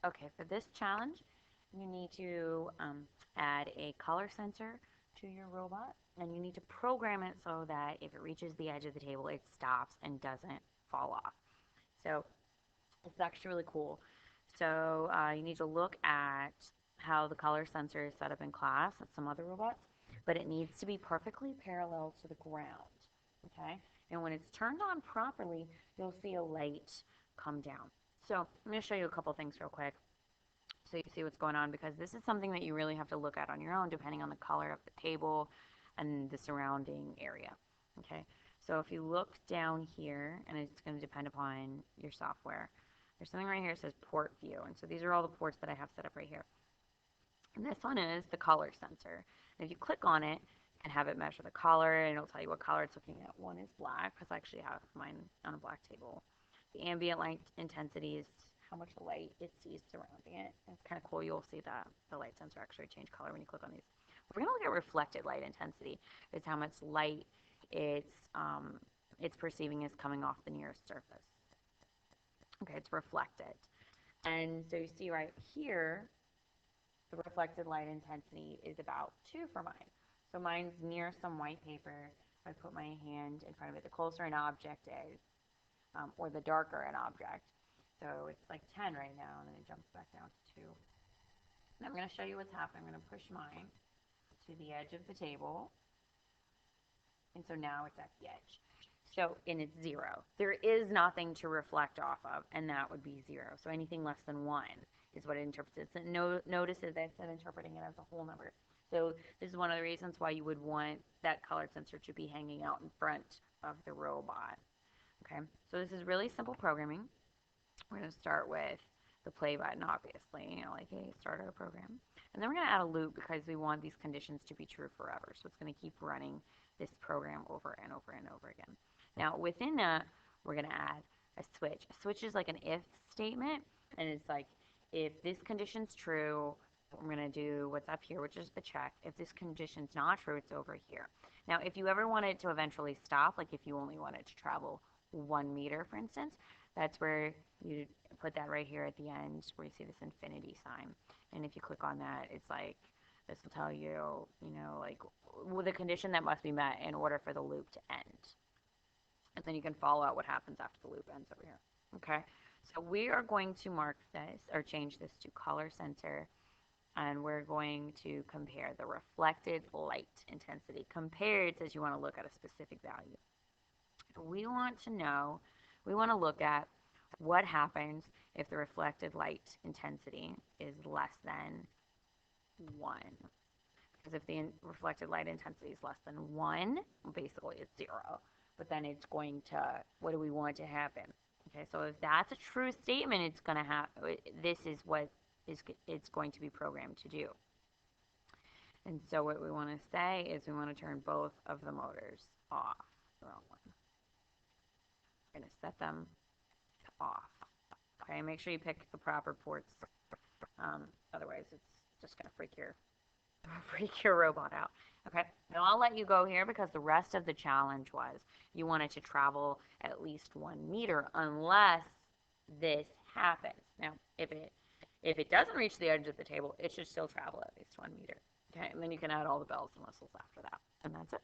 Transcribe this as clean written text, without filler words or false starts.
Okay, for this challenge, you need to add a color sensor to your robot, and you need to program it so that if it reaches the edge of the table, it stops and doesn't fall off. So it's actually really cool. So you need to look at how the color sensor is set up in class at some other robots, but it needs to be perfectly parallel to the ground. Okay? And when it's turned on properly, you'll see a light come down. So I'm going to show you a couple things real quick so you see what's going on, because this is something that you really have to look at on your own depending on the color of the table and the surrounding area. Okay, so if you look down here, and it's going to depend upon your software, there's something right here that says port view, and so these are all the ports that I have set up right here. And this one is the color sensor. And if you click on it and have it measure the color, and it'll tell you what color it's looking at. One is black, because I actually have mine on a black table. The ambient light intensity is how much light it sees surrounding it. And it's kind of cool. You'll see that the light sensor actually change color when you click on these. We're going to look at reflected light intensity. It's how much light it's perceiving is coming off the nearest surface. Okay, it's reflected. And so you see right here, the reflected light intensity is about 2 for mine. So mine's near some white paper. If I put my hand in front of it, the closer an object is, or the darker an object. So it's like 10 right now, and then it jumps back down to 2. And I'm going to show you what's happening. I'm going to push mine to the edge of the table. And so now it's at the edge. So, and it's 0. There is nothing to reflect off of, and that would be 0. So anything less than 1 is what it interprets. It notices that it's interpreting it as a whole number. So this is one of the reasons why you would want that color sensor to be hanging out in front of the robot. Okay, so this is really simple programming. We're going to start with the play button, obviously, like a start our program. And then we're going to add a loop because we want these conditions to be true forever. So it's going to keep running this program over and over and over again. Now, within that, we're going to add a switch. A switch is like an if statement, and it's like, if this condition's true, I'm going to do what's up here, which is the check. If this condition's not true, it's over here. Now, if you ever want it to eventually stop, like if you only want it to travel 1 meter, for instance, that's where you put that right here at the end where you see this infinity sign. And if you click on that, it's like, this will tell you, like the condition that must be met in order for the loop to end. And then you can follow out what happens after the loop ends over here. Okay, so we are going to mark this or change this to color sensor, and we're going to compare the reflected light intensity. Compared says you want to look at a specific value. We want to look at what happens if the reflected light intensity is less than 1. Because if the reflected light intensity is less than 1, basically it's 0. But then it's going to, what do we want to happen? Okay, so if that's a true statement, it's going to have, this is what it's going to be programmed to do. And so what we want to say is we want to turn both of the motors off. The wrong one. We're going to set them to off. Okay, make sure you pick the proper ports. Otherwise, it's just going to freak your robot out. Okay, now I'll let you go here because the rest of the challenge was you wanted to travel at least 1 meter unless this happens. Now, if it doesn't reach the edge of the table, it should still travel at least 1 meter. Okay, and then you can add all the bells and whistles after that. And that's it.